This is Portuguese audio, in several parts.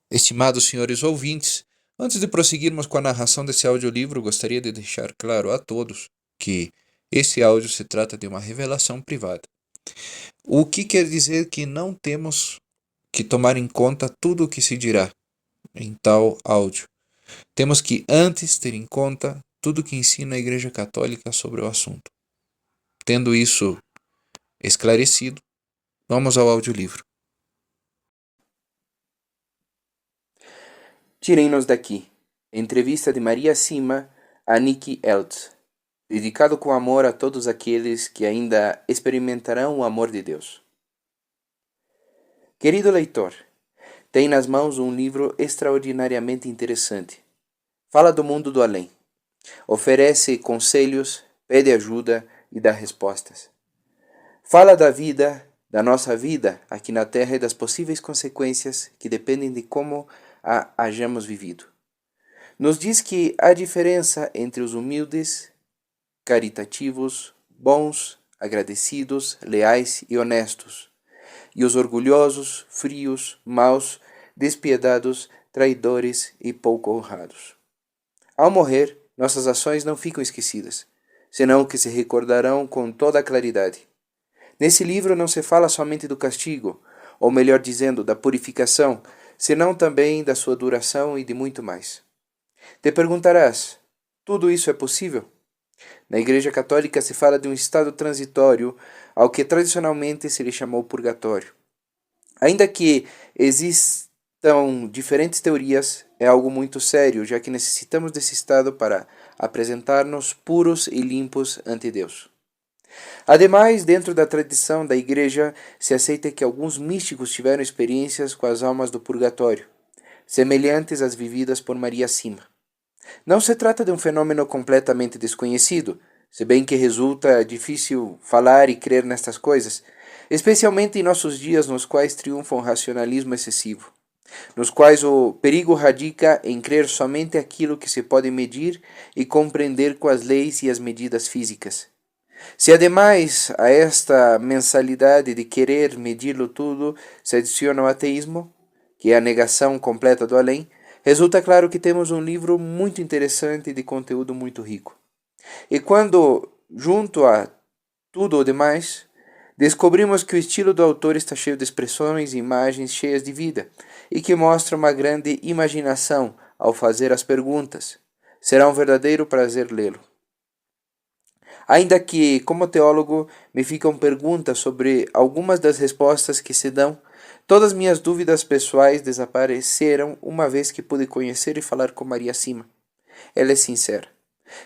Estimados senhores ouvintes, antes de prosseguirmos com a narração desse audiolivro, gostaria de deixar claro a todos que esse áudio se trata de uma revelação privada. O que quer dizer que não temos que tomar em conta tudo o que se dirá em tal áudio. Temos que antes ter em conta tudo o que ensina a Igreja Católica sobre o assunto. Tendo isso esclarecido, vamos ao audiolivro. Tirem-nos daqui. Entrevista de Maria Sima a Nikki Eltz. Dedicado com amor a todos aqueles que ainda experimentarão o amor de Deus. Querido leitor, tem nas mãos um livro extraordinariamente interessante. Fala do mundo do além. Oferece conselhos, pede ajuda e dá respostas. Fala da vida, da nossa vida aqui na Terra e das possíveis consequências que dependem de como a hajamos vivido. Nos diz que há diferença entre os humildes, caritativos, bons, agradecidos, leais e honestos, e os orgulhosos, frios, maus, despiedados, traidores e pouco honrados. Ao morrer, nossas ações não ficam esquecidas, senão que se recordarão com toda a claridade. Nesse livro não se fala somente do castigo, ou melhor dizendo, da purificação, senão também da sua duração e de muito mais. Te perguntarás, tudo isso é possível? Na Igreja Católica se fala de um estado transitório ao que tradicionalmente se lhe chamou purgatório. Ainda que existam diferentes teorias, é algo muito sério, já que necessitamos desse estado para apresentar-nos puros e limpos ante Deus. Ademais, dentro da tradição da Igreja, se aceita que alguns místicos tiveram experiências com as almas do purgatório, semelhantes às vividas por Maria Sima. Não se trata de um fenômeno completamente desconhecido, se bem que resulta difícil falar e crer nestas coisas, especialmente em nossos dias nos quais triunfa um racionalismo excessivo, nos quais o perigo radica em crer somente aquilo que se pode medir e compreender com as leis e as medidas físicas. Se ademais a esta mensalidade de querer medi-lo tudo se adiciona o ateísmo, que é a negação completa do além, resulta claro que temos um livro muito interessante e de conteúdo muito rico. E quando, junto a tudo o demais, descobrimos que o estilo do autor está cheio de expressões e imagens cheias de vida, e que mostra uma grande imaginação ao fazer as perguntas, será um verdadeiro prazer lê-lo. Ainda que, como teólogo, me ficam perguntas sobre algumas das respostas que se dão, todas minhas dúvidas pessoais desapareceram uma vez que pude conhecer e falar com Maria Sima. Ela é sincera.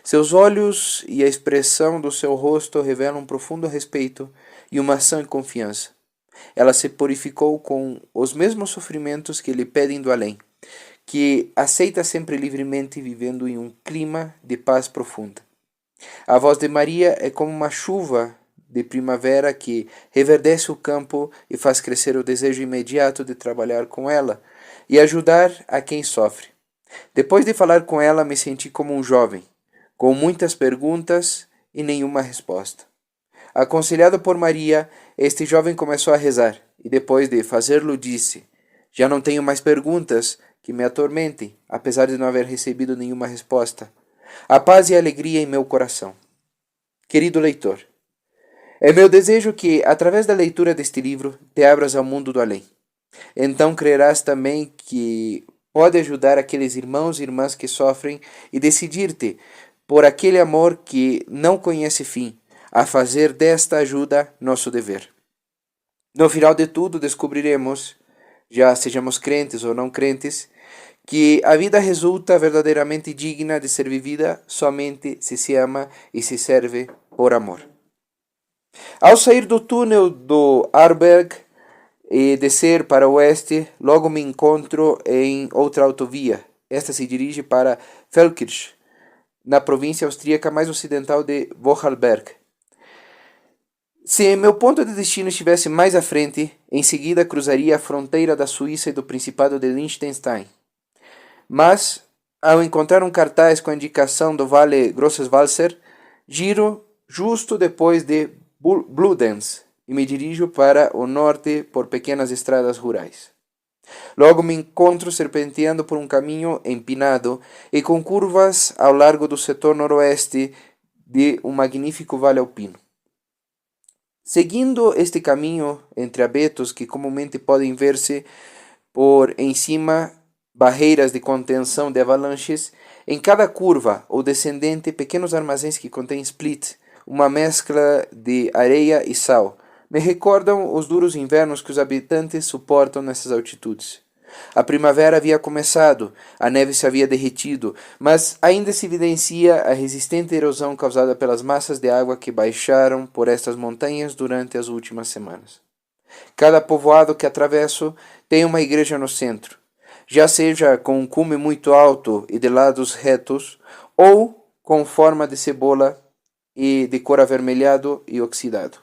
Seus olhos e a expressão do seu rosto revelam um profundo respeito e uma sã confiança. Ela se purificou com os mesmos sofrimentos que lhe pedem do além, que aceita sempre livremente vivendo em um clima de paz profunda. A voz de Maria é como uma chuva de primavera que reverdece o campo e faz crescer o desejo imediato de trabalhar com ela e ajudar a quem sofre. Depois de falar com ela, me senti como um jovem, com muitas perguntas e nenhuma resposta. Aconselhado por Maria, este jovem começou a rezar e depois de fazê-lo disse: Já não tenho mais perguntas que me atormentem, apesar de não haver recebido nenhuma resposta. A paz e a alegria em meu coração. Querido leitor, é meu desejo que, através da leitura deste livro, te abras ao mundo do além. Então crerás também que pode ajudar aqueles irmãos e irmãs que sofrem e decidir-te, por aquele amor que não conhece fim, a fazer desta ajuda nosso dever. No final de tudo, descobriremos, já sejamos crentes ou não crentes, que a vida resulta verdadeiramente digna de ser vivida somente se se ama e se serve por amor. Ao sair do túnel do Arberg e descer para o oeste, logo me encontro em outra autovia. Esta se dirige para Feldkirch, na província austríaca mais ocidental de Vorarlberg. Se meu ponto de destino estivesse mais à frente, em seguida cruzaria a fronteira da Suíça e do Principado de Liechtenstein. Mas, ao encontrar um cartaz com a indicação do Vale Grosseswalser, giro justo depois de Bludenz e me dirijo para o norte por pequenas estradas rurais. Logo me encontro serpenteando por um caminho empinado e com curvas ao largo do setor noroeste de um magnífico vale alpino. Seguindo este caminho entre abetos que comumente podem ver-se por em cima barreiras de contenção de avalanches, em cada curva ou descendente pequenos armazéns que contêm split, uma mescla de areia e sal, me recordam os duros invernos que os habitantes suportam nessas altitudes. A primavera havia começado, a neve se havia derretido, mas ainda se evidencia a resistente erosão causada pelas massas de água que baixaram por estas montanhas durante as últimas semanas. Cada povoado que atravesso tem uma igreja no centro, já seja com um cume muito alto e de lados retos, ou com forma de cebola e de cor avermelhado e oxidado.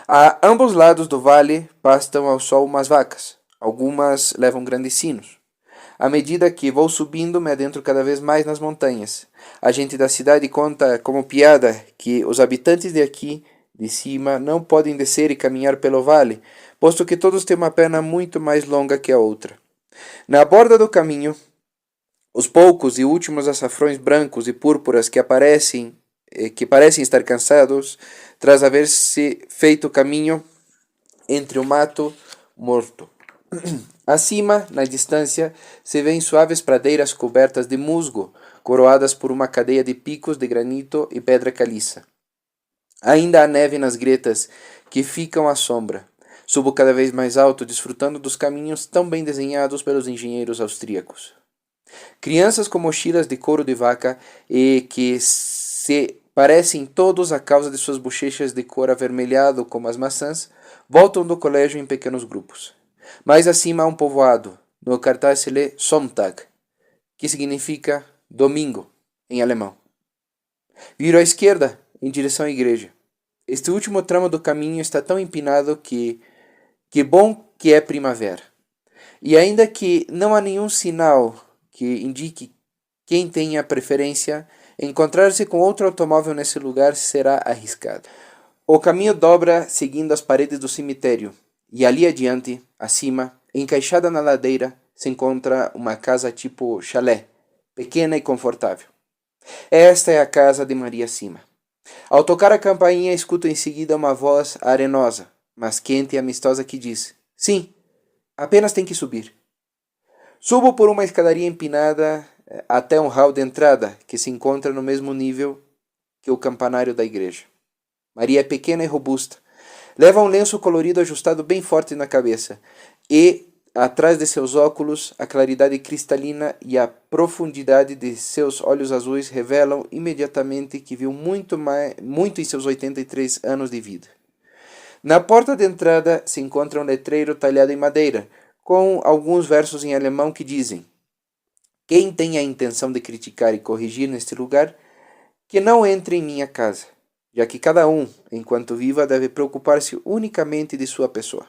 A ambos lados do vale pastam ao sol umas vacas. Algumas levam grandes sinos. À medida que vou subindo, me adentro cada vez mais nas montanhas. A gente da cidade conta como piada que os habitantes de aqui, de cima, não podem descer e caminhar pelo vale, posto que todos têm uma perna muito mais longa que a outra. Na borda do caminho, os poucos e últimos açafrões brancos e púrpuras que parecem estar cansados, tras haver-se feito caminho entre o mato morto. Acima, na distância, se vêem suaves pradeiras cobertas de musgo, coroadas por uma cadeia de picos de granito e pedra caliça. Ainda há neve nas gretas, que ficam à sombra. Subo cada vez mais alto, desfrutando dos caminhos tão bem desenhados pelos engenheiros austríacos. Crianças com mochilas de couro de vaca e que se parecem todos a causa de suas bochechas de cor avermelhado como as maçãs, voltam do colégio em pequenos grupos. Mais acima há um povoado. No cartaz se lê Sonntag, que significa domingo em alemão. Viro à esquerda, em direção à igreja. Este último tramo do caminho está tão empinado que bom que é primavera. E ainda que não há nenhum sinal que indique quem tenha preferência, encontrar-se com outro automóvel nesse lugar será arriscado. O caminho dobra seguindo as paredes do cemitério, e ali adiante, acima, encaixada na ladeira, se encontra uma casa tipo chalé, pequena e confortável. Esta é a casa de Maria Cima. Ao tocar a campainha, escuto em seguida uma voz arenosa, mas quente e amistosa que diz: "Sim, apenas tem que subir." Subo por uma escadaria empinada até um hall de entrada, que se encontra no mesmo nível que o campanário da igreja. Maria é pequena e robusta. Leva um lenço colorido ajustado bem forte na cabeça e, atrás de seus óculos, a claridade cristalina e a profundidade de seus olhos azuis revelam imediatamente que viu muito em seus 83 anos de vida. Na porta de entrada se encontra um letreiro talhado em madeira, com alguns versos em alemão que dizem: "Quem tem a intenção de criticar e corrigir neste lugar, que não entre em minha casa, já que cada um, enquanto viva, deve preocupar-se unicamente de sua pessoa."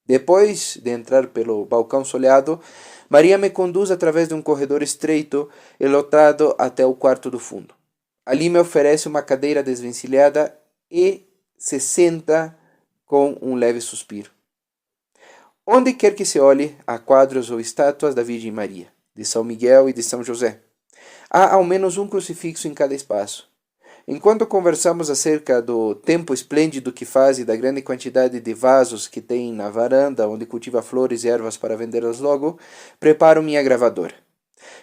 Depois de entrar pelo balcão soleado, Maria me conduz através de um corredor estreito e lotado até o quarto do fundo. Ali me oferece uma cadeira desvencilhada e se senta com um leve suspiro. Onde quer que se olhe, há quadros ou estátuas da Virgem Maria, de São Miguel e de São José. Há ao menos um crucifixo em cada espaço. Enquanto conversamos acerca do tempo esplêndido que faz e da grande quantidade de vasos que tem na varanda, onde cultiva flores e ervas para vendê-las logo, preparo minha gravadora.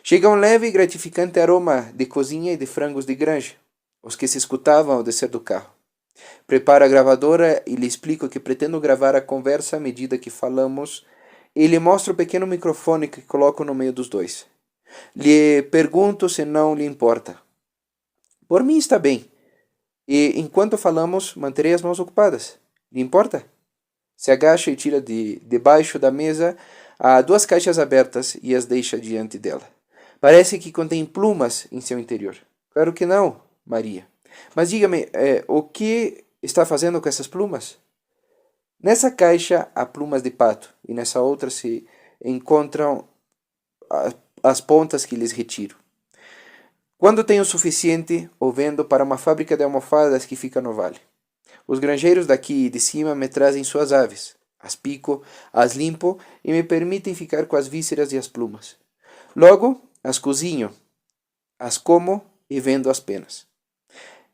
Chega um leve e gratificante aroma de cozinha e de frangos de granja, os que se escutavam ao descer do carro. Preparo a gravadora e lhe explico que pretendo gravar a conversa à medida que falamos e lhe mostro o pequeno microfone que coloco no meio dos dois. Lhe pergunto se não lhe importa. Por mim está bem. E enquanto falamos, manterei as mãos ocupadas. Lhe importa? Se agacha e tira de debaixo da mesa há 2 caixas abertas e as deixa diante dela. Parece que contém plumas em seu interior. Claro que não, Maria. Mas diga-me, o que está fazendo com essas plumas? Nessa caixa há plumas de pato e nessa outra se encontram as pontas que lhes retiro. Quando tenho o suficiente, o vendo para uma fábrica de almofadas que fica no vale. Os granjeiros daqui de cima me trazem suas aves. As pico, as limpo e me permitem ficar com as vísceras e as plumas. Logo, as cozinho, as como e vendo as penas.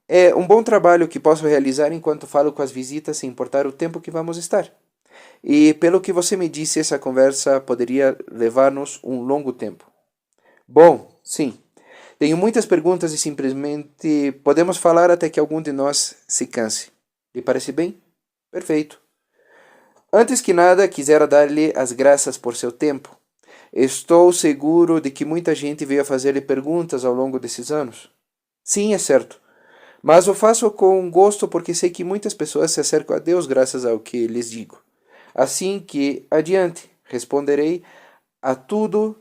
É um bom trabalho que posso realizar enquanto falo com as visitas, sem importar o tempo que vamos estar. E pelo que você me disse, essa conversa poderia levar-nos um longo tempo. Bom, sim. Tenho muitas perguntas e simplesmente podemos falar até que algum de nós se canse. Lhe parece bem? Perfeito. Antes que nada, quisera dar-lhe as graças por seu tempo. Estou seguro de que muita gente veio a fazer-lhe perguntas ao longo desses anos. Sim, é certo. Mas o faço com gosto porque sei que muitas pessoas se acercam a Deus graças ao que lhes digo. Assim que, adiante, responderei a tudo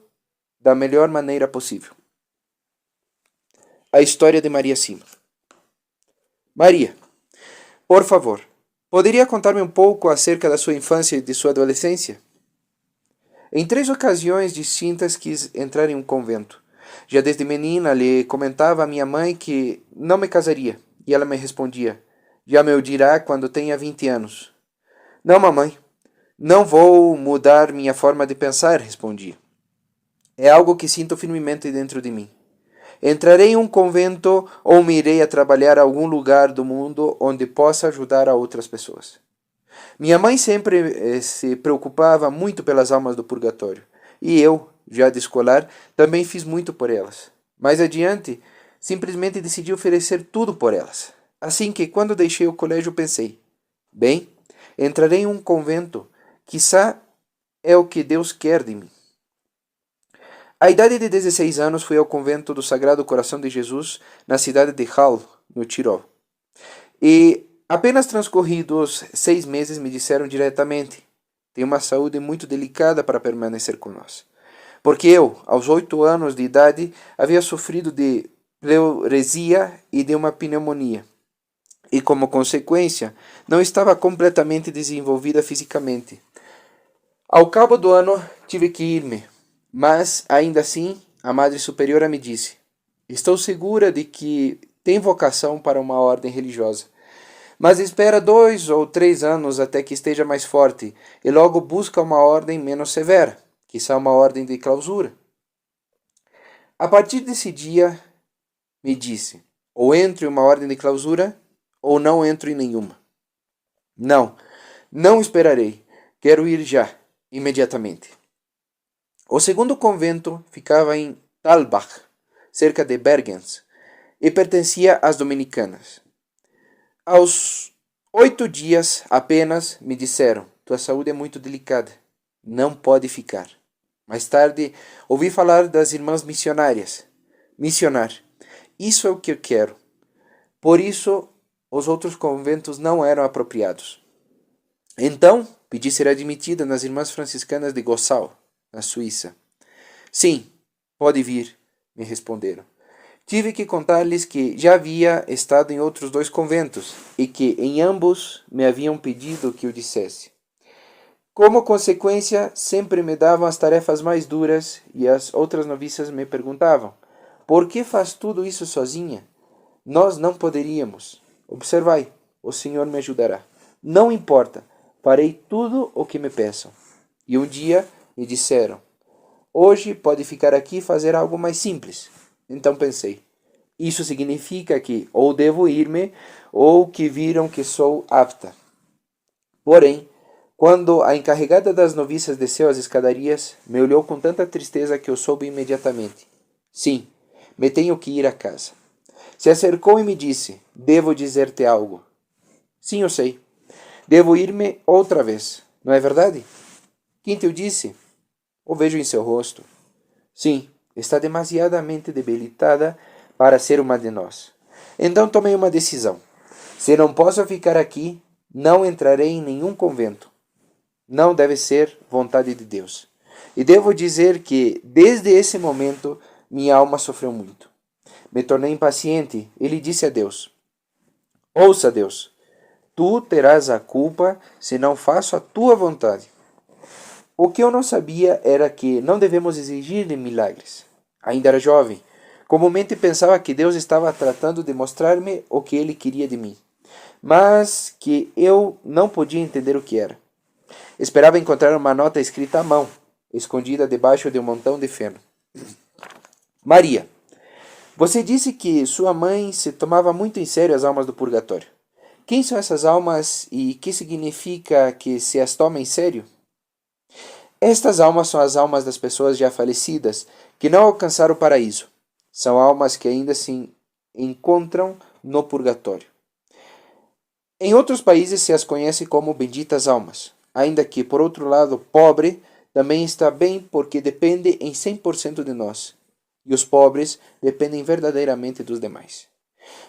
da melhor maneira possível. A história de Maria Sima. Maria, por favor, poderia contar-me um pouco acerca da sua infância e de sua adolescência? Em 3 ocasiões distintas quis entrar em um convento. Já desde menina lhe comentava a minha mãe que não me casaria, e ela me respondia: já me o dirá quando tenha 20 anos. Não, mamãe, não vou mudar minha forma de pensar, respondia. É algo que sinto firmemente dentro de mim. Entrarei em um convento ou me irei a trabalhar a algum lugar do mundo onde possa ajudar a outras pessoas. Minha mãe sempre se preocupava muito pelas almas do purgatório, e eu, já de escolar, também fiz muito por elas. Mais adiante, simplesmente decidi oferecer tudo por elas. Assim que, quando deixei o colégio, pensei: bem, entrarei em um convento, quiçá é o que Deus quer de mim. À idade de 16 anos, fui ao convento do Sagrado Coração de Jesus, na cidade de Hall, no Tirol. E apenas transcorridos 6 meses me disseram diretamente: tem uma saúde muito delicada para permanecer conosco. Porque eu, aos 8 anos de idade, havia sofrido de pleuresia e de uma pneumonia. E como consequência, não estava completamente desenvolvida fisicamente. Ao cabo do ano, tive que ir-me. Mas, ainda assim, a Madre Superiora me disse: estou segura de que tem vocação para uma ordem religiosa. Mas espera 2 ou 3 anos até que esteja mais forte e logo busca uma ordem menos severa, quizá uma ordem de clausura. A partir desse dia, me disse: ou entro em uma ordem de clausura ou não entro em nenhuma. Não, não esperarei. Quero ir já, imediatamente. O segundo convento ficava em Talbach, cerca de Bergens, e pertencia às dominicanas. Aos 8 dias apenas me disseram: tua saúde é muito delicada, não pode ficar. Mais tarde, ouvi falar das irmãs missionárias. Missionar, isso é o que eu quero. Por isso, os outros conventos não eram apropriados. Então, pedi ser admitida nas irmãs franciscanas de Gossau, na Suíça. Sim, pode vir, me responderam. Tive que contar-lhes que já havia estado em outros 2 conventos e que em ambos me haviam pedido que o dissesse. Como consequência, sempre me davam as tarefas mais duras e as outras noviças me perguntavam: por que faz tudo isso sozinha? Nós não poderíamos. Observai, o Senhor me ajudará. Não importa, farei tudo o que me peçam. E um dia me disseram: hoje pode ficar aqui e fazer algo mais simples. Então pensei: isso significa que ou devo ir-me ou que viram que sou apta. Porém, quando a encarregada das noviças desceu as escadarias, me olhou com tanta tristeza que eu soube imediatamente: sim, me tenho que ir a casa. Se acercou e me disse: devo dizer-te algo. Sim, eu sei. Devo ir-me outra vez, não é verdade? Quem te o disse? O vejo em seu rosto. Sim, está demasiadamente debilitada para ser uma de nós. Então tomei uma decisão. Se não posso ficar aqui, não entrarei em nenhum convento. Não deve ser vontade de Deus. E devo dizer que, desde esse momento, minha alma sofreu muito. Me tornei impaciente e lhe disse a Deus: ouça, Deus, tu terás a culpa se não faço a tua vontade. O que eu não sabia era que não devemos exigir milagres. Ainda era jovem. Comumente pensava que Deus estava tratando de mostrar-me o que ele queria de mim, mas que eu não podia entender o que era. Esperava encontrar uma nota escrita à mão, escondida debaixo de um montão de feno. Maria, você disse que sua mãe se tomava muito em sério as almas do purgatório. Quem são essas almas e que significa que se as toma em sério? Estas almas são as almas das pessoas já falecidas que não alcançaram o paraíso. São almas que ainda se encontram no purgatório. Em outros países se as conhece como benditas almas, ainda que, por outro lado, pobre também está bem porque depende em 100% de nós, e os pobres dependem verdadeiramente dos demais.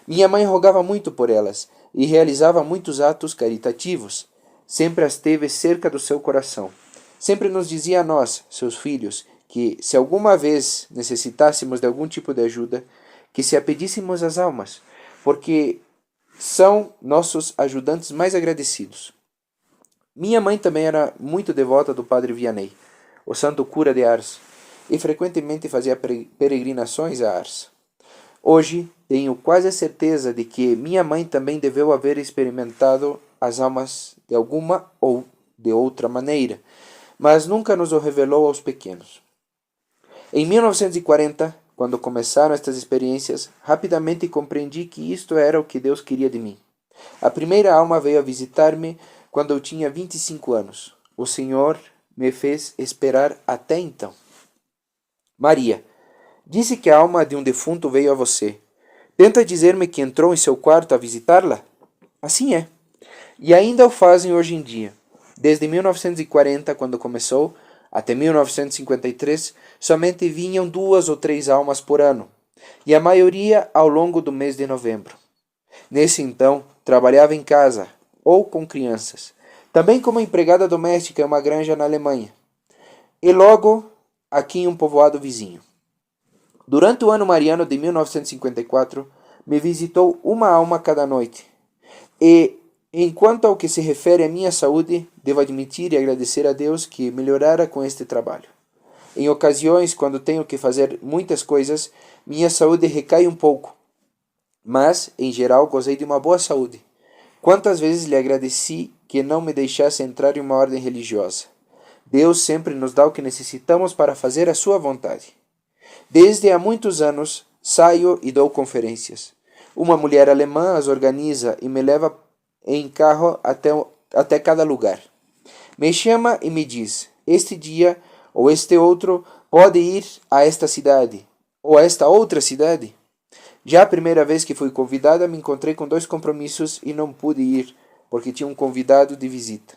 Minha mãe rogava muito por elas e realizava muitos atos caritativos. Sempre as teve cerca do seu coração. Sempre nos dizia a nós, seus filhos, que se alguma vez necessitássemos de algum tipo de ajuda, que se a pedíssemos às almas, porque são nossos ajudantes mais agradecidos. Minha mãe também era muito devota do padre Vianney, o santo cura de Ars, e frequentemente fazia peregrinações a Ars. Hoje tenho quase a certeza de que minha mãe também deveu haver experimentado as almas de alguma ou de outra maneira, mas nunca nos o revelou aos pequenos. Em 1940, quando começaram estas experiências, rapidamente compreendi que isto era o que Deus queria de mim. A primeira alma veio a visitar-me quando eu tinha 25 anos. O Senhor me fez esperar até então. Maria, disse que a alma de um defunto veio a você. Tenta dizer-me que entrou em seu quarto a visitá-la? Assim é. E ainda o fazem hoje em dia. Desde 1940, quando começou, até 1953, somente vinham 2 ou 3 almas por ano, e a maioria ao longo do mês de novembro. Nesse então, trabalhava em casa, ou com crianças, também como empregada doméstica em uma granja na Alemanha, e logo aqui em um povoado vizinho. Durante o ano mariano de 1954, me visitou uma alma cada noite, e enquanto ao que se refere à minha saúde, devo admitir e agradecer a Deus que melhorara com este trabalho. Em ocasiões, quando tenho que fazer muitas coisas, minha saúde recai um pouco, mas, em geral, gozei de uma boa saúde. Quantas vezes lhe agradeci que não me deixasse entrar em uma ordem religiosa. Deus sempre nos dá o que necessitamos para fazer a sua vontade. Desde há muitos anos, saio e dou conferências. Uma mulher alemã as organiza e me leva em carro até cada lugar. Me chama e me diz, este dia ou este outro pode ir a esta cidade ou a esta outra cidade. Já a primeira vez que fui convidada, me encontrei com 2 compromissos e não pude ir, porque tinha um convidado de visita.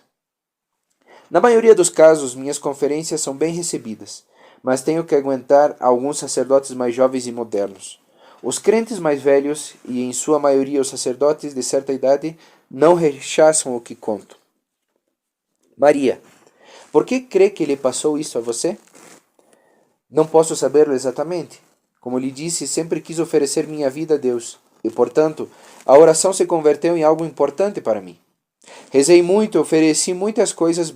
Na maioria dos casos, minhas conferências são bem recebidas, mas tenho que aguentar alguns sacerdotes mais jovens e modernos. Os crentes mais velhos, e em sua maioria os sacerdotes de certa idade, não rechaçam o que conto. Maria, por que crê que lhe passou isso a você? Não posso saberlo exatamente. Como lhe disse, sempre quis oferecer minha vida a Deus, e, portanto, a oração se converteu em algo importante para mim. Rezei muito e ofereci muitas coisas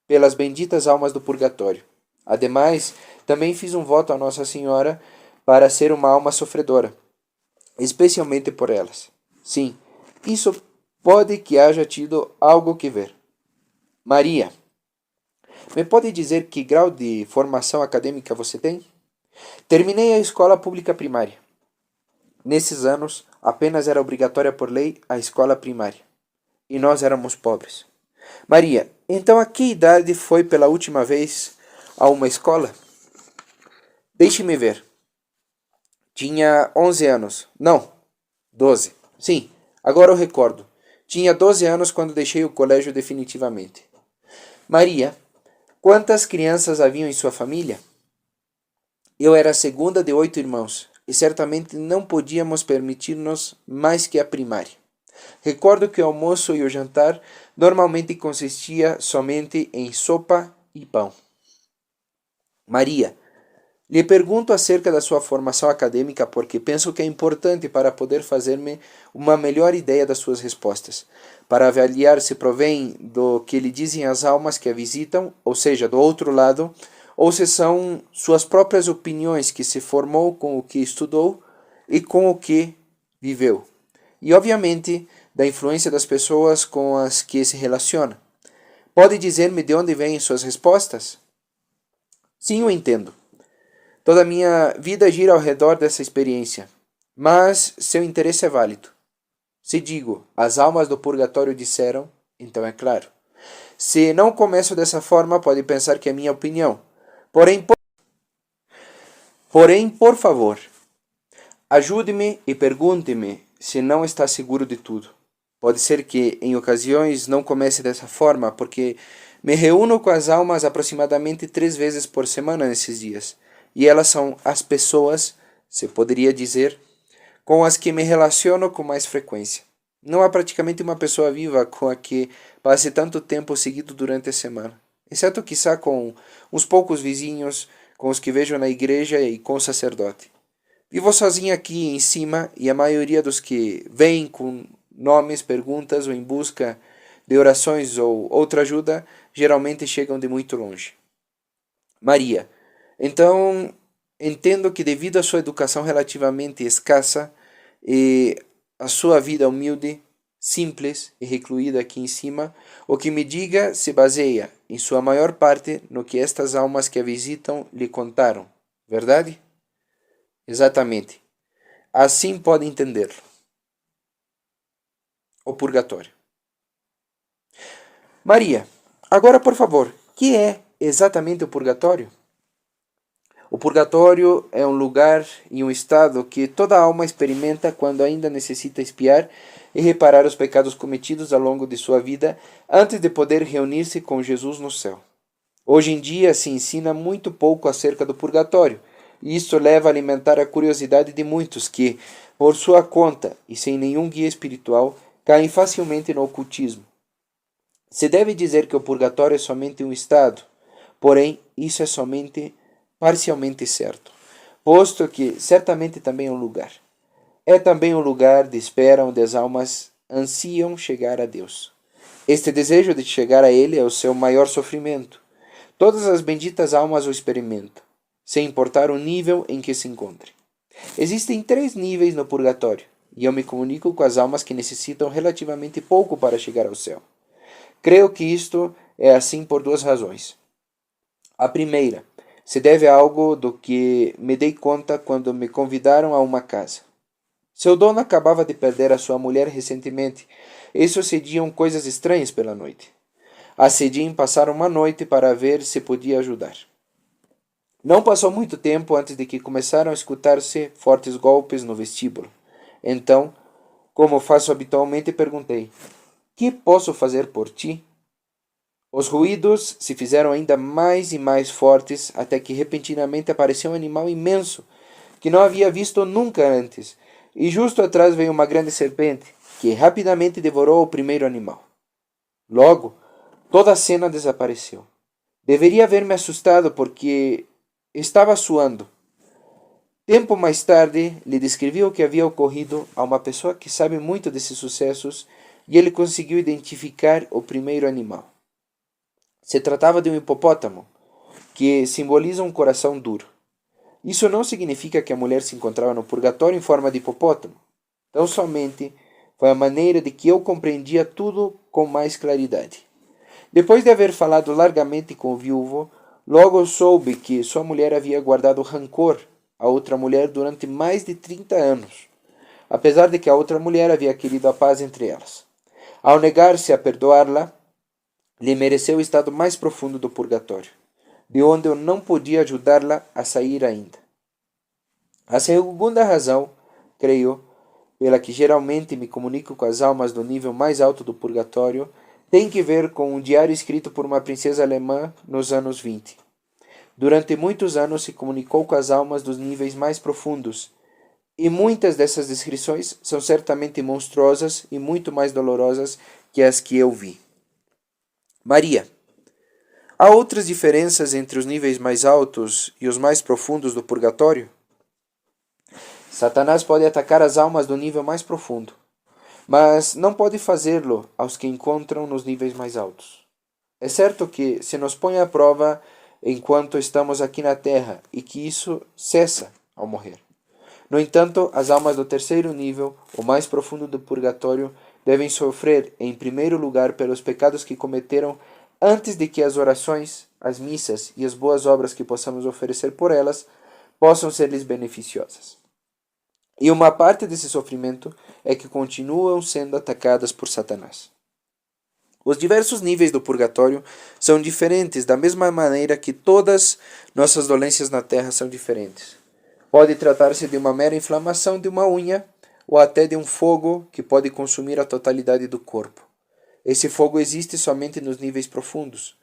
pelas benditas almas do purgatório. Ademais, também fiz um voto a Nossa Senhora para ser uma alma sofredora, especialmente por elas. Sim, isso pode que haja tido algo que ver. Maria, me pode dizer que grau de formação acadêmica você tem? Terminei a escola pública primária. Nesses anos, apenas era obrigatória por lei a escola primária. E nós éramos pobres. Maria, então a que idade foi pela última vez a uma escola? Deixe-me ver. Tinha 11 anos. Não, 12. Sim, agora eu recordo. Tinha 12 anos quando deixei o colégio definitivamente. Maria, quantas crianças haviam em sua família? Eu era a segunda de 8 irmãos, e certamente não podíamos permitir-nos mais que a primária. Recordo que o almoço e o jantar normalmente consistia somente em sopa e pão. Maria, lhe pergunto acerca da sua formação acadêmica porque penso que é importante para poder fazer-me uma melhor ideia das suas respostas, para avaliar se provém do que lhe dizem as almas que a visitam, ou seja, do outro lado, ou se são suas próprias opiniões que se formou com o que estudou e com o que viveu. E, obviamente, da influência das pessoas com as que se relaciona. Pode dizer-me de onde vêm suas respostas? Sim, eu entendo. Toda a minha vida gira ao redor dessa experiência, mas seu interesse é válido. Se digo, as almas do purgatório disseram, então é claro. Se não começo dessa forma, pode pensar que é minha opinião. Porém, por favor, ajude-me e pergunte-me se não está seguro de tudo. Pode ser que, em ocasiões, não comece dessa forma, porque me reúno com as almas aproximadamente 3 vezes por semana nesses dias. E elas são as pessoas, se poderia dizer, com as que me relaciono com mais frequência. Não há praticamente uma pessoa viva com a que passe tanto tempo seguido durante a semana, exceto quizá com uns poucos vizinhos, com os que vejo na igreja e com o sacerdote. Vivo sozinho aqui em cima e a maioria dos que vêm com nomes, perguntas ou em busca de orações ou outra ajuda geralmente chegam de muito longe. Maria, então entendo que devido à sua educação relativamente escassa e a sua vida humilde, simples e recluída aqui em cima, o que me diga se baseia, em sua maior parte, no que estas almas que a visitam lhe contaram, verdade? Exatamente. Assim pode entendê-lo. O purgatório. Maria, agora por favor, que é exatamente o purgatório? O purgatório é um lugar e um estado que toda alma experimenta quando ainda necessita expiar e reparar os pecados cometidos ao longo de sua vida antes de poder reunir-se com Jesus no céu. Hoje em dia se ensina muito pouco acerca do purgatório, e isso leva a alimentar a curiosidade de muitos que, por sua conta e sem nenhum guia espiritual, caem facilmente no ocultismo. Se deve dizer que o purgatório é somente um estado, porém isso é somente parcialmente certo, posto que certamente também é um lugar. É também um lugar de espera onde as almas ansiam chegar a Deus. Este desejo de chegar a Ele é o seu maior sofrimento. Todas as benditas almas o experimentam, sem importar o nível em que se encontre. Existem 3 níveis no purgatório, e eu me comunico com as almas que necessitam relativamente pouco para chegar ao céu. Creio que isto é assim por 2 razões. A primeira se deve a algo do que me dei conta quando me convidaram a uma casa. Seu dono acabava de perder a sua mulher recentemente e sucediam coisas estranhas pela noite. Acedi em passar uma noite para ver se podia ajudar. Não passou muito tempo antes de que começaram a escutar-se fortes golpes no vestíbulo. Então, como faço habitualmente, perguntei: que posso fazer por ti? Os ruídos se fizeram ainda mais e mais fortes até que repentinamente apareceu um animal imenso que não havia visto nunca antes, e justo atrás veio uma grande serpente que rapidamente devorou o primeiro animal. Logo, toda a cena desapareceu. Deveria haver me assustado porque estava suando. Tempo mais tarde, lhe descrevi o que havia ocorrido a uma pessoa que sabe muito desses sucessos e ele conseguiu identificar o primeiro animal. Se tratava de um hipopótamo, que simboliza um coração duro. Isso não significa que a mulher se encontrava no purgatório em forma de hipopótamo. Tão somente foi a maneira de que eu compreendia tudo com mais claridade. Depois de haver falado largamente com o viúvo, logo soube que sua mulher havia guardado rancor a outra mulher durante mais de 30 anos, apesar de que a outra mulher havia querido a paz entre elas. Ao negar-se a perdoá-la, lhe mereceu o estado mais profundo do purgatório, de onde eu não podia ajudá-la a sair ainda. A segunda razão, creio, pela que geralmente me comunico com as almas do nível mais alto do purgatório, tem que ver com um diário escrito por uma princesa alemã nos anos 20. Durante muitos anos se comunicou com as almas dos níveis mais profundos, e muitas dessas descrições são certamente monstruosas e muito mais dolorosas que as que eu vi. Maria, há outras diferenças entre os níveis mais altos e os mais profundos do purgatório? Satanás pode atacar as almas do nível mais profundo, mas não pode fazê-lo aos que encontram nos níveis mais altos. É certo que se nos põe à prova enquanto estamos aqui na Terra e que isso cessa ao morrer. No entanto, as almas do terceiro nível, o mais profundo do purgatório, devem sofrer, em primeiro lugar, pelos pecados que cometeram antes de que as orações, as missas e as boas obras que possamos oferecer por elas possam ser-lhes beneficiosas. E uma parte desse sofrimento é que continuam sendo atacadas por Satanás. Os diversos níveis do purgatório são diferentes, da mesma maneira que todas nossas dolências na terra são diferentes. Pode tratar-se de uma mera inflamação de uma unha ou até de um fogo que pode consumir a totalidade do corpo. Esse fogo existe somente nos níveis profundos,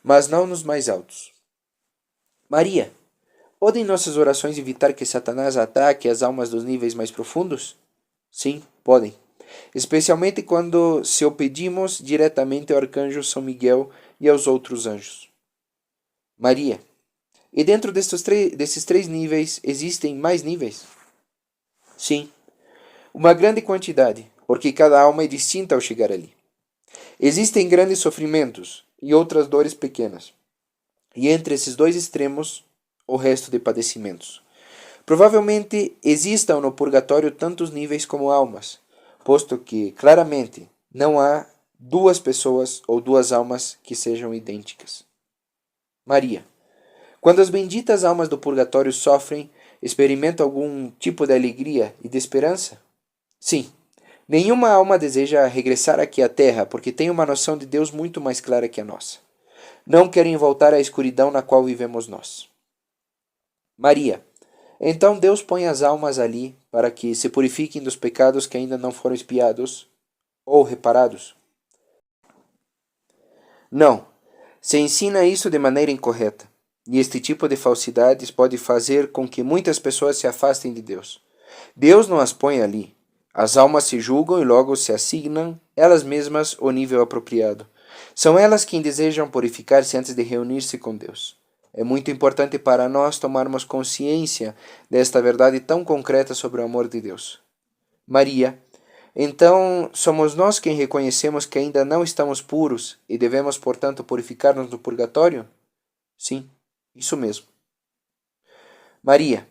mas não nos mais altos. Maria, podem nossas orações evitar que Satanás ataque as almas dos níveis mais profundos? Sim, podem. Especialmente quando se o pedimos diretamente ao arcanjo São Miguel e aos outros anjos. Maria, e dentro desses três níveis existem mais níveis? Sim, uma grande quantidade, porque cada alma é distinta ao chegar ali. Existem grandes sofrimentos e outras dores pequenas, e entre esses dois extremos, o resto de padecimentos. Provavelmente existam no purgatório tantos níveis como almas, posto que, claramente, não há duas pessoas ou duas almas que sejam idênticas. Maria, quando as benditas almas do purgatório sofrem, experimentam algum tipo de alegria e de esperança? Sim. Nenhuma alma deseja regressar aqui à Terra porque tem uma noção de Deus muito mais clara que a nossa. Não querem voltar à escuridão na qual vivemos nós. Maria, então Deus põe as almas ali para que se purifiquem dos pecados que ainda não foram expiados ou reparados? Não. Se ensina isso de maneira incorreta. E este tipo de falsidades pode fazer com que muitas pessoas se afastem de Deus. Deus não as põe ali. As almas se julgam e logo se assignam elas mesmas o nível apropriado. São elas quem desejam purificar-se antes de reunir-se com Deus. É muito importante para nós tomarmos consciência desta verdade tão concreta sobre o amor de Deus. Maria, então somos nós quem reconhecemos que ainda não estamos puros e devemos, portanto, purificar-nos no purgatório? Sim, isso mesmo. Maria,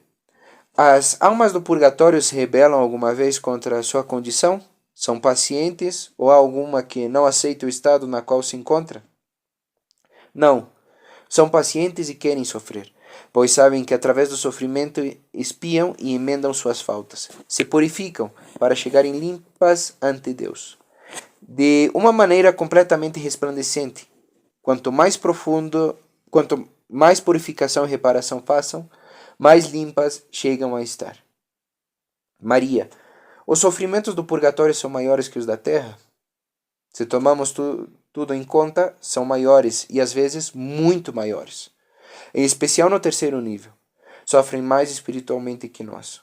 as almas do purgatório se rebelam alguma vez contra a sua condição? São pacientes ou há alguma que não aceita o estado na qual se encontra? Não. São pacientes e querem sofrer, pois sabem que através do sofrimento expiam e emendam suas faltas. Se purificam para chegarem limpas ante Deus. De uma maneira completamente resplandecente. Quanto mais purificação e reparação façam, mais limpas chegam a estar. Maria, os sofrimentos do purgatório são maiores que os da terra? Se tomamos tudo em conta, são maiores e às vezes muito maiores. Em especial no terceiro nível. Sofrem mais espiritualmente que nós.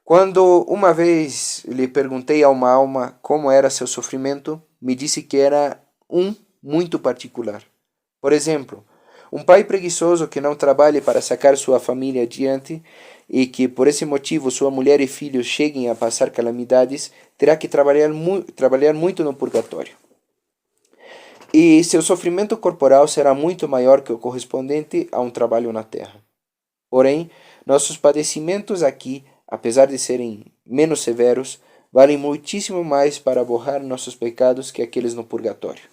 Quando uma vez lhe perguntei a uma alma como era seu sofrimento, me disse que era muito particular. Por exemplo, um pai preguiçoso que não trabalhe para sacar sua família adiante e que por esse motivo sua mulher e filhos cheguem a passar calamidades, terá que trabalhar muito no purgatório. E seu sofrimento corporal será muito maior que o correspondente a um trabalho na terra. Porém, nossos padecimentos aqui, apesar de serem menos severos, valem muitíssimo mais para borrar nossos pecados que aqueles no purgatório.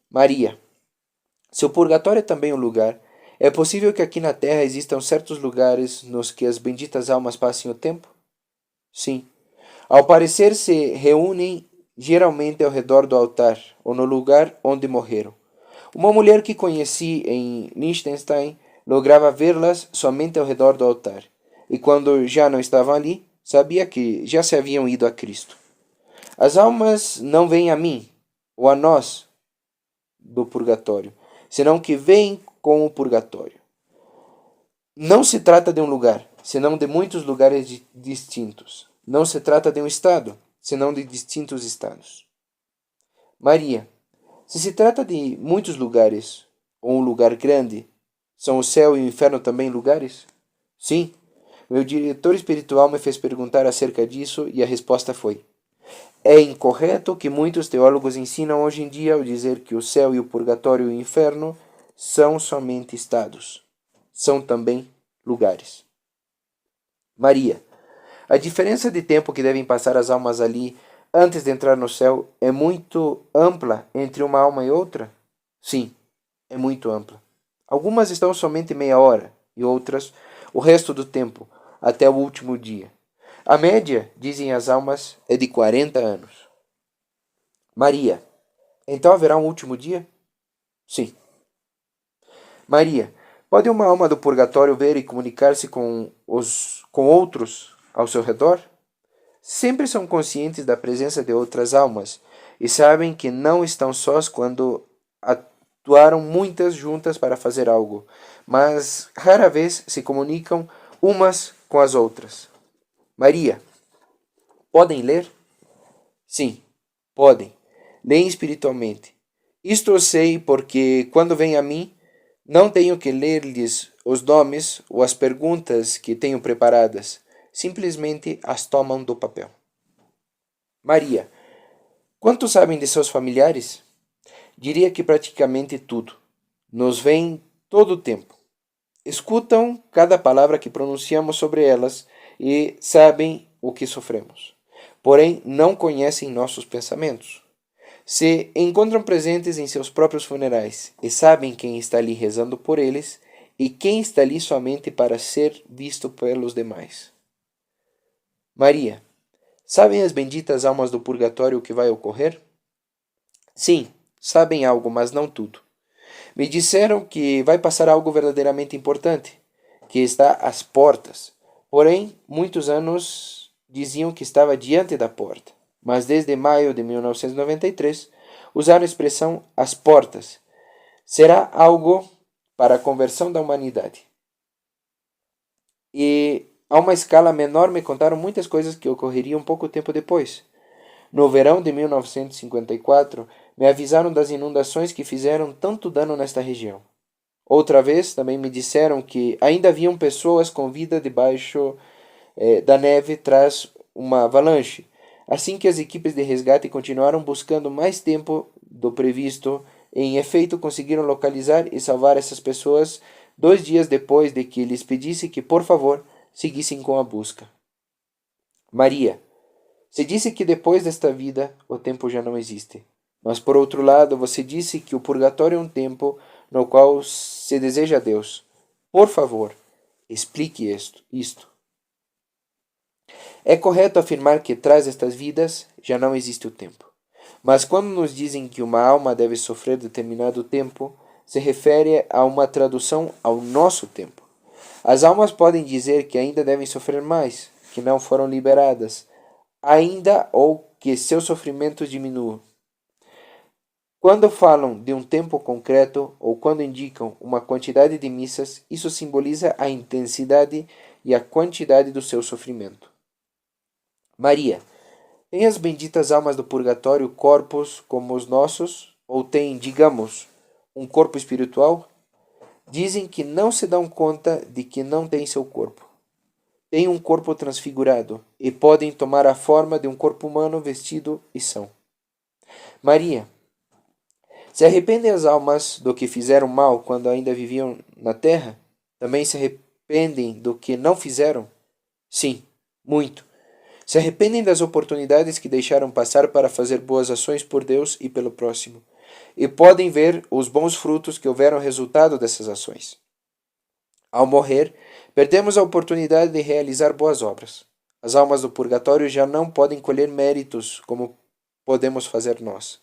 Maria, se o purgatório é também um lugar, é possível que aqui na terra existam certos lugares nos que as benditas almas passem o tempo? Sim. Ao parecer se reúnem geralmente ao redor do altar ou no lugar onde morreram. Uma mulher que conheci em Liechtenstein lograva vê-las somente ao redor do altar, e quando já não estavam ali, sabia que já se haviam ido a Cristo. As almas não vêm a mim, ou a nós, do purgatório, senão que vêm com o purgatório. Não se trata de um lugar, senão de muitos lugares distintos. Não se trata de um estado, senão de distintos estados. Maria, se trata de muitos lugares, ou um lugar grande, são o céu e o inferno também lugares? Sim. Meu diretor espiritual me fez perguntar acerca disso e a resposta foi: é incorreto que muitos teólogos ensinam hoje em dia ao dizer que o céu e o purgatório e o inferno são somente estados. São também lugares. Maria, a diferença de tempo que devem passar as almas ali antes de entrar no céu é muito ampla entre uma alma e outra? Sim, é muito ampla. Algumas estão somente meia hora e outras o resto do tempo, até o último dia. A média, dizem as almas, é de 40 anos. Maria, então haverá um último dia? Sim. Maria, pode uma alma do purgatório ver e comunicar-se com outros ao seu redor? Sempre são conscientes da presença de outras almas e sabem que não estão sós quando atuaram muitas juntas para fazer algo, mas rara vez se comunicam umas com as outras. Maria, podem ler? Sim, podem. Leem espiritualmente. Isto eu sei porque, quando vêm a mim, não tenho que ler-lhes os nomes ou as perguntas que tenho preparadas. Simplesmente as tomam do papel. Maria, quanto sabem de seus familiares? Diria que praticamente tudo. Nos veem todo o tempo. Escutam cada palavra que pronunciamos sobre elas e sabem o que sofremos. Porém, não conhecem nossos pensamentos. Se encontram presentes em seus próprios funerais e sabem quem está ali rezando por eles e quem está ali somente para ser visto pelos demais. Maria, sabem as benditas almas do purgatório o que vai ocorrer? Sim, sabem algo, mas não tudo. Me disseram que vai passar algo verdadeiramente importante, que está às portas. Porém, muitos anos diziam que estava diante da porta. Mas desde maio de 1993 usaram a expressão às portas. Será algo para a conversão da humanidade. E a uma escala menor me contaram muitas coisas que ocorreriam pouco tempo depois. No verão de 1954, me avisaram das inundações que fizeram tanto dano nesta região. Outra vez, também me disseram que ainda haviam pessoas com vida debaixo da neve tras uma avalanche, assim que as equipes de resgate continuaram buscando mais tempo do previsto. Em efeito, conseguiram localizar e salvar essas pessoas 2 dias depois de que lhes pedisse que, por favor, seguissem com a busca. Maria, se disse que depois desta vida o tempo já não existe. Mas por outro lado, você disse que o purgatório é um tempo no qual se deseja a Deus. Por favor, explique isto. É correto afirmar que tras estas vidas já não existe o tempo. Mas quando nos dizem que uma alma deve sofrer determinado tempo, se refere a uma tradução ao nosso tempo. As almas podem dizer que ainda devem sofrer mais, que não foram liberadas, ainda ou que seus sofrimentos diminuam. Quando falam de um tempo concreto ou quando indicam uma quantidade de missas, isso simboliza a intensidade e a quantidade do seu sofrimento. Maria, têm as benditas almas do purgatório corpos como os nossos? Ou têm, digamos, um corpo espiritual? Dizem que não se dão conta de que não têm seu corpo. Têm um corpo transfigurado e podem tomar a forma de um corpo humano vestido e são. Maria, se arrependem as almas do que fizeram mal quando ainda viviam na terra? Também se arrependem do que não fizeram? Sim, muito. Se arrependem das oportunidades que deixaram passar para fazer boas ações por Deus e pelo próximo. E podem ver os bons frutos que houveram resultado dessas ações. Ao morrer, perdemos a oportunidade de realizar boas obras. As almas do purgatório já não podem colher méritos como podemos fazer nós.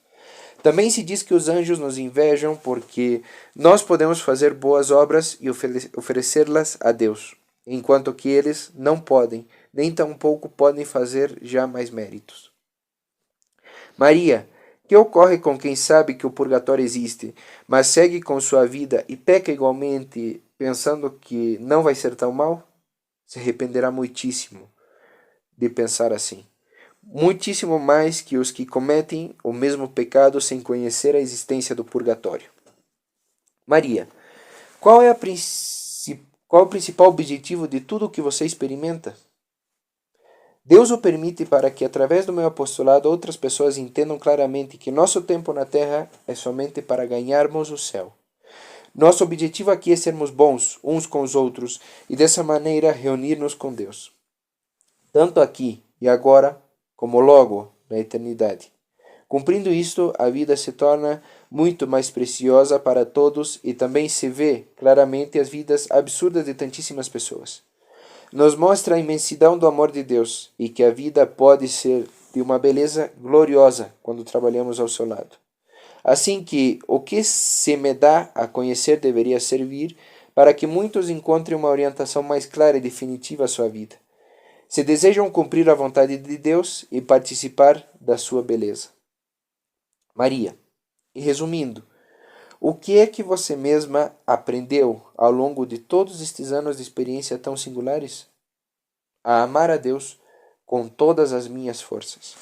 Também se diz que os anjos nos invejam porque nós podemos fazer boas obras e oferecê-las a Deus, enquanto que eles não podem, nem tampouco podem fazer já mais méritos. Maria, que ocorre com quem sabe que o purgatório existe, mas segue com sua vida e peca igualmente, pensando que não vai ser tão mal? Se arrependerá muitíssimo de pensar assim. Muitíssimo mais que os que cometem o mesmo pecado sem conhecer a existência do purgatório. Maria, qual é o principal objetivo de tudo o que você experimenta? Deus o permite para que, através do meu apostolado, outras pessoas entendam claramente que nosso tempo na Terra é somente para ganharmos o céu. Nosso objetivo aqui é sermos bons uns com os outros e, dessa maneira, reunir-nos com Deus. Tanto aqui e agora, como logo na eternidade. Cumprindo isto, a vida se torna muito mais preciosa para todos, e também se vê claramente as vidas absurdas de tantíssimas pessoas. Nos mostra a imensidão do amor de Deus e que a vida pode ser de uma beleza gloriosa quando trabalhamos ao seu lado. Assim que o que se me dá a conhecer deveria servir para que muitos encontrem uma orientação mais clara e definitiva à sua vida, se desejam cumprir a vontade de Deus e participar da sua beleza. Maria. E resumindo, o que é que você mesma aprendeu ao longo de todos estes anos de experiência tão singulares? A amar a Deus com todas as minhas forças.